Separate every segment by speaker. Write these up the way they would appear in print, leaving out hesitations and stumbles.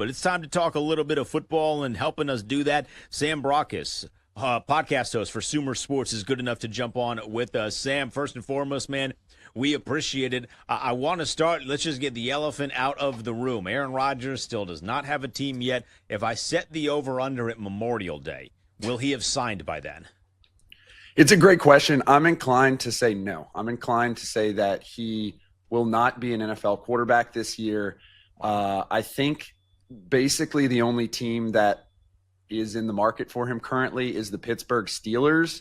Speaker 1: but it's time to talk a little bit of football, and helping us do that, Sam Bruchhaus, podcast host for Sumer Sports, is good enough to jump on with us. Sam, first and foremost, man, we appreciate it. I want to start, let's just get the elephant out of the room. Aaron Rodgers still does not have a team yet. If I set the over-under at Memorial Day, will he have signed by then?
Speaker 2: It's a great question. I'm inclined to say no. I'm inclined to say that he will not be an NFL quarterback this year. I think basically the only team that is in the market for him currently is the Pittsburgh Steelers,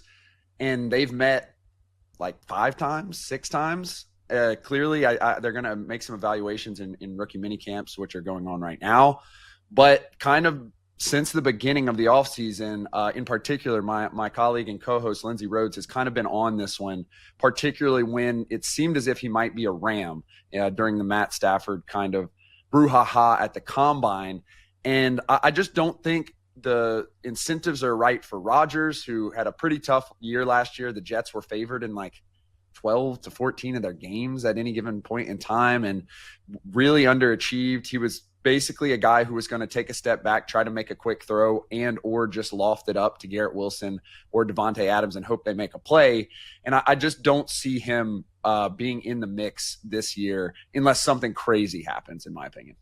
Speaker 2: and they've met like 5 times, 6 times. Clearly, they're going to make some evaluations in rookie mini camps, which are going on right now. But kind of since the beginning of the offseason, in particular, my colleague and co-host Lindsey Rhodes has kind of been on this one, particularly when it seemed as if he might be a Ram during the Matt Stafford kind of brouhaha at the Combine. And I just don't think the incentives are right for Rodgers, who had a pretty tough year last year. The Jets were favored in like 12 to 14 of their games at any given point in time and really underachieved. He was basically a guy who was going to take a step back, try to make a quick throw, and or just loft it up to Garrett Wilson or Devontae Adams and hope they make a play. And I just don't see him being in the mix this year unless something crazy happens, in my opinion.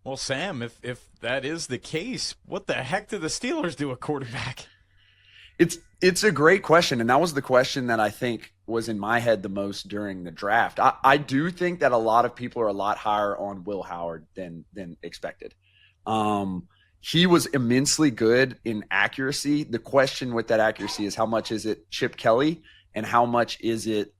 Speaker 3: Well, Sam, if that is the case, what the heck do the Steelers do at quarterback?
Speaker 2: It's a great question, and that was the question that I think was in my head the most during the draft. I do think that a lot of people are a lot higher on Will Howard than expected. He was immensely good in accuracy. The question with that accuracy is how much is it Chip Kelly and how much is it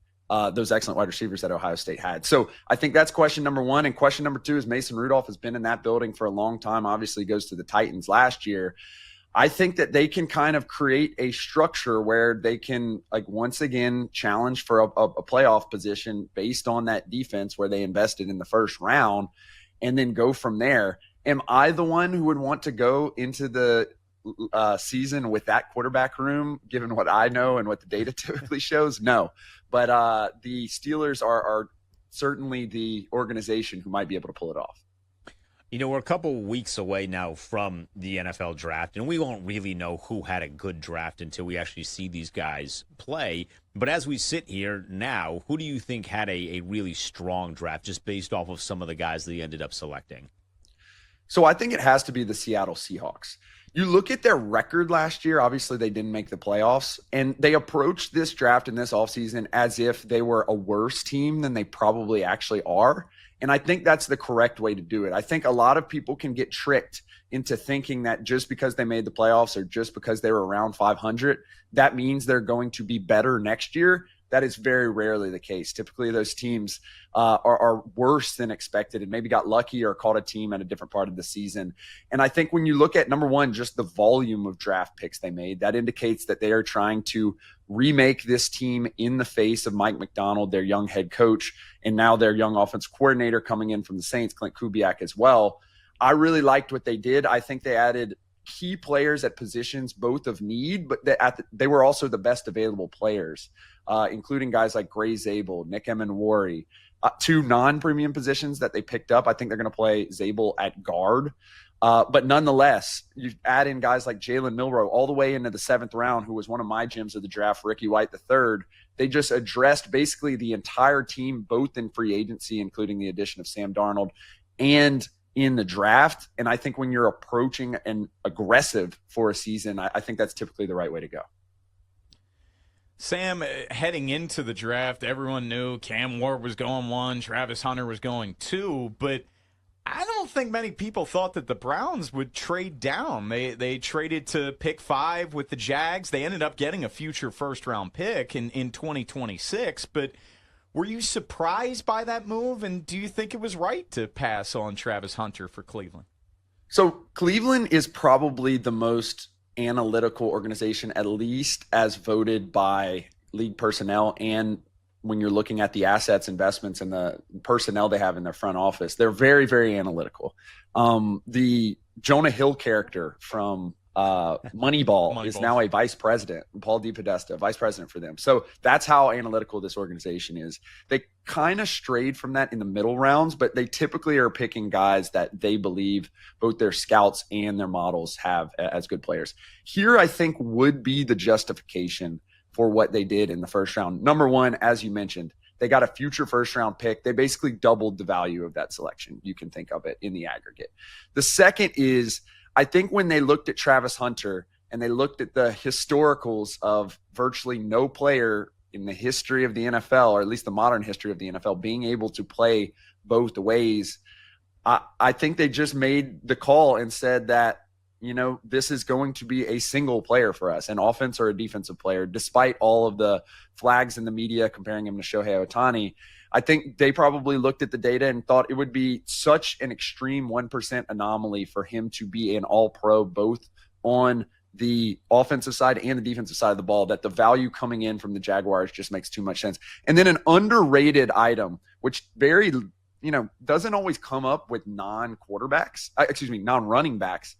Speaker 2: those excellent wide receivers that Ohio State had. So I think that's question number one. And question number two is Mason Rudolph has been in that building for a long time, obviously goes to the Titans last year. I think that they can kind of create a structure where they can, like, once again challenge for a playoff position based on that defense where they invested in the first round and then go from there. Am I the one who would want to go into the season with that quarterback room, given what I know and what the data typically shows? No. But the Steelers are certainly the organization who might be able to pull it off.
Speaker 1: You know, we're a couple weeks away now from the NFL draft, and we won't really know who had a good draft until we actually see these guys play. But as we sit here now, who do you think had a really strong draft just based off of some of the guys that he ended up selecting?
Speaker 2: So I think it has to be the Seattle Seahawks. You look at their record last year, obviously they didn't make the playoffs, and they approached this draft in this offseason as if they were a worse team than they probably actually are. And I think that's the correct way to do it. I think a lot of people can get tricked into thinking that just because they made the playoffs or just because they were around 500, that means they're going to be better next year. That is very rarely the case. Typically, those teams are worse than expected and maybe got lucky or caught a team at a different part of the season. And I think when you look at, number one, just the volume of draft picks they made, that indicates that they are trying to remake this team in the face of Mike Macdonald, their young head coach, and now their young offensive coordinator coming in from the Saints, Clint Kubiak, as well. I really liked what they did. I think they added key players at positions both of need, but they were also the best available players, including guys like Gray Zabel, Nick Emenwari, 2 non-premium positions that they picked up. I think they're going to play Zabel at guard. But nonetheless, you add in guys like Jalen Milroe all the way into the 7th round, who was one of my gems of the draft, Ricky White III. They just addressed basically the entire team, both in free agency, including the addition of Sam Darnold, and in the draft. And I think when you're approaching an aggressive for a season, I think that's typically the right way to go.
Speaker 3: Sam, heading into the draft, everyone knew Cam Ward was going 1, Travis Hunter was going 2, but I don't think many people thought that the Browns would trade down. They traded to pick 5 with the Jags. They ended up getting a future first-round pick in 2026, but were you surprised by that move, and do you think it was right to pass on Travis Hunter for Cleveland?
Speaker 2: So Cleveland is probably the most analytical organization, at least as voted by league personnel, and when you're looking at the assets, investments, and the personnel they have in their front office. They're very, very analytical. The Jonah Hill character from Moneyball is now a vice president, Paul DePodesta, vice president for them. So that's how analytical this organization is. They kind of strayed from that in the middle rounds, but they typically are picking guys that they believe both their scouts and their models have as good players. Here, I think, would be the justification for what they did in the first round. Number one, as you mentioned, they got a future first round pick. They basically doubled the value of that selection. You can think of it in the aggregate. The second is, I think when they looked at Travis Hunter and they looked at the historicals of virtually no player in the history of the NFL, or at least the modern history of the NFL, being able to play both ways, I think they just made the call and said that, this is going to be a single player for us, an offense or a defensive player, despite all of the flags in the media comparing him to Shohei Ohtani. I think they probably looked at the data and thought it would be such an extreme 1% anomaly for him to be an all-pro both on the offensive side and the defensive side of the ball that the value coming in from the Jaguars just makes too much sense. And then an underrated item, which doesn't always come up with non-running backs,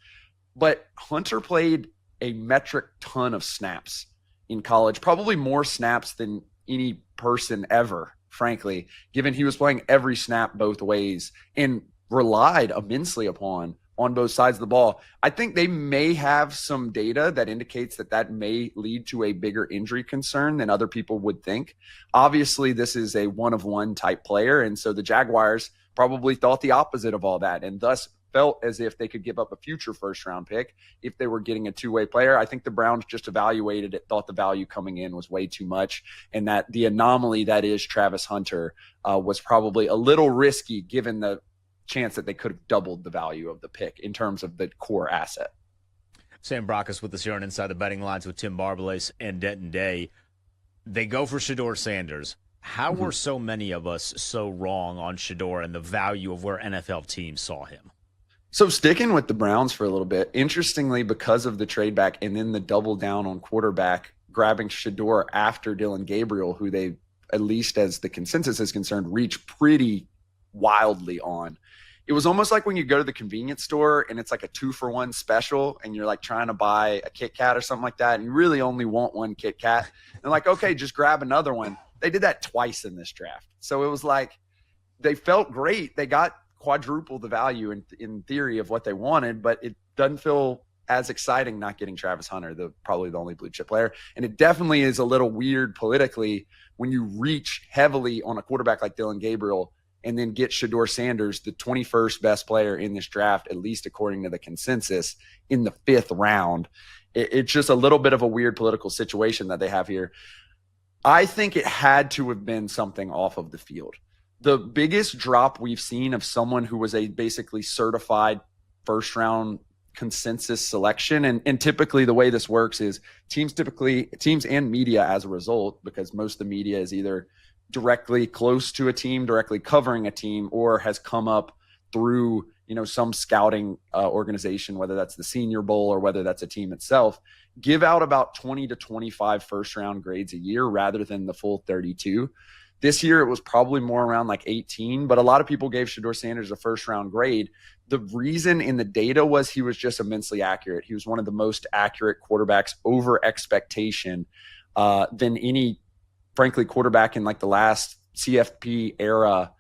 Speaker 2: but Hunter played a metric ton of snaps in college, probably more snaps than any person ever, frankly, given he was playing every snap both ways and relied immensely upon on both sides of the ball. I think they may have some data that indicates that may lead to a bigger injury concern than other people would think. Obviously, this is a one-of-one type player, and so the Jaguars probably thought the opposite of all that, and thus felt as if they could give up a future first-round pick if they were getting a two-way player. I think the Browns just evaluated it, thought the value coming in was way too much, and that the anomaly that is Travis Hunter was probably a little risky given the chance that they could have doubled the value of the pick in terms of the core asset.
Speaker 1: Sam Bruchhaus with us here on Inside the Betting Lines with Tim Barbalace and Denton Day. They go for Shedeur Sanders. How were so many of us so wrong on Shedeur and the value of where NFL teams saw him?
Speaker 2: So sticking with the Browns for a little bit, interestingly, because of the trade back and then the double down on quarterback, grabbing Shedeur after Dylan Gabriel, who they, at least as the consensus is concerned, reached pretty wildly on. It was almost like when you go to the convenience store and it's like a 2-for-1 special and you're like trying to buy a Kit Kat or something like that, and you really only want one Kit Kat. And like, okay, just grab another one. They did that twice in this draft. So it was like they felt great. They got quadruple the value in theory of what they wanted, but it doesn't feel as exciting not getting Travis Hunter, probably the only blue chip player. And it definitely is a little weird politically when you reach heavily on a quarterback like Dylan Gabriel and then get Shedeur Sanders, the 21st best player in this draft, at least according to the consensus, in the 5th round. It's just a little bit of a weird political situation that they have here. I think it had to have been something off of the field. The biggest drop we've seen of someone who was a basically certified first round consensus selection. And typically the way this works is teams and media as a result, because most of the media is either directly close to a team, directly covering a team, or has come up through, some scouting organization, whether that's the Senior Bowl or whether that's a team itself, give out about 20 to 25 first round grades a year rather than the full 32. This year, it was probably more around like 18, but a lot of people gave Shedeur Sanders a first-round grade. The reason in the data was he was just immensely accurate. He was one of the most accurate quarterbacks over expectation than any, frankly, quarterback in like the last CFP era.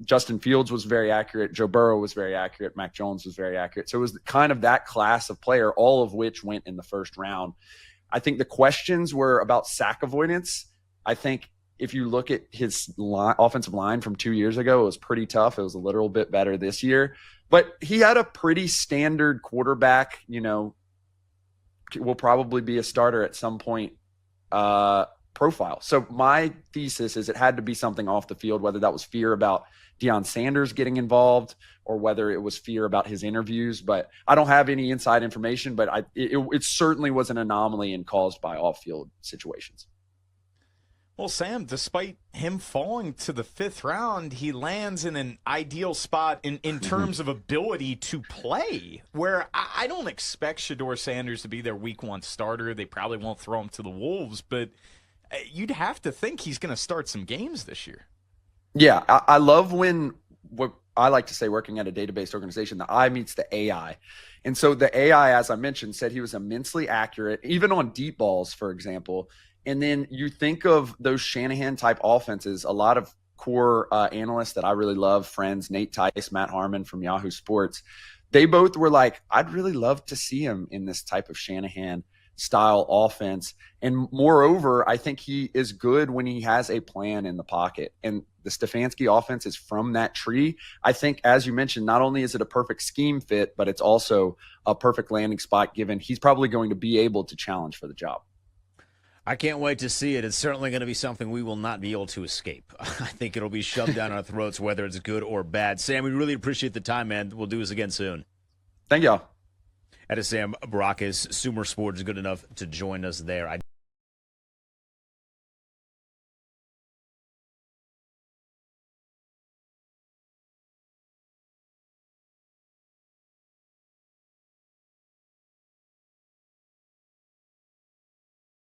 Speaker 2: Justin Fields was very accurate. Joe Burrow was very accurate. Mac Jones was very accurate. So it was kind of that class of player, all of which went in the first round. I think the questions were about sack avoidance. I think if you look at his offensive line from 2 years ago, it was pretty tough. It was a little bit better this year. But he had a pretty standard quarterback, will probably be a starter at some point profile. So my thesis is it had to be something off the field, whether that was fear about Deion Sanders getting involved or whether it was fear about his interviews. But I don't have any inside information, but it certainly was an anomaly and caused by off-field situations.
Speaker 3: Well, Sam, despite him falling to the 5th round, he lands in an ideal spot in terms of ability to play, where I don't expect Shedeur Sanders to be their week 1 starter. They probably won't throw him to the Wolves, but you'd have to think he's going to start some games this year.
Speaker 2: Yeah, I love when I like to say, working at a database organization, the I meets the AI. And so the AI, as I mentioned, said he was immensely accurate, even on deep balls, for example. And then you think of those Shanahan-type offenses, a lot of core analysts that I really love, friends, Nate Tice, Matt Harmon from Yahoo Sports, they both were like, I'd really love to see him in this type of Shanahan style offense. And moreover, I think he is good when he has a plan in the pocket. And the Stefanski offense is from that tree. I think, as you mentioned, not only is it a perfect scheme fit, but it's also a perfect landing spot, given he's probably going to be able to challenge for the job.
Speaker 1: I can't wait to see it. It's certainly going to be something we will not be able to escape. I think it'll be shoved down our throats, whether it's good or bad. Sam, we really appreciate the time, man. We'll do this again soon.
Speaker 2: Thank y'all.
Speaker 1: That is Sam Bruchhaus. Sumer Sports is good enough to join us there.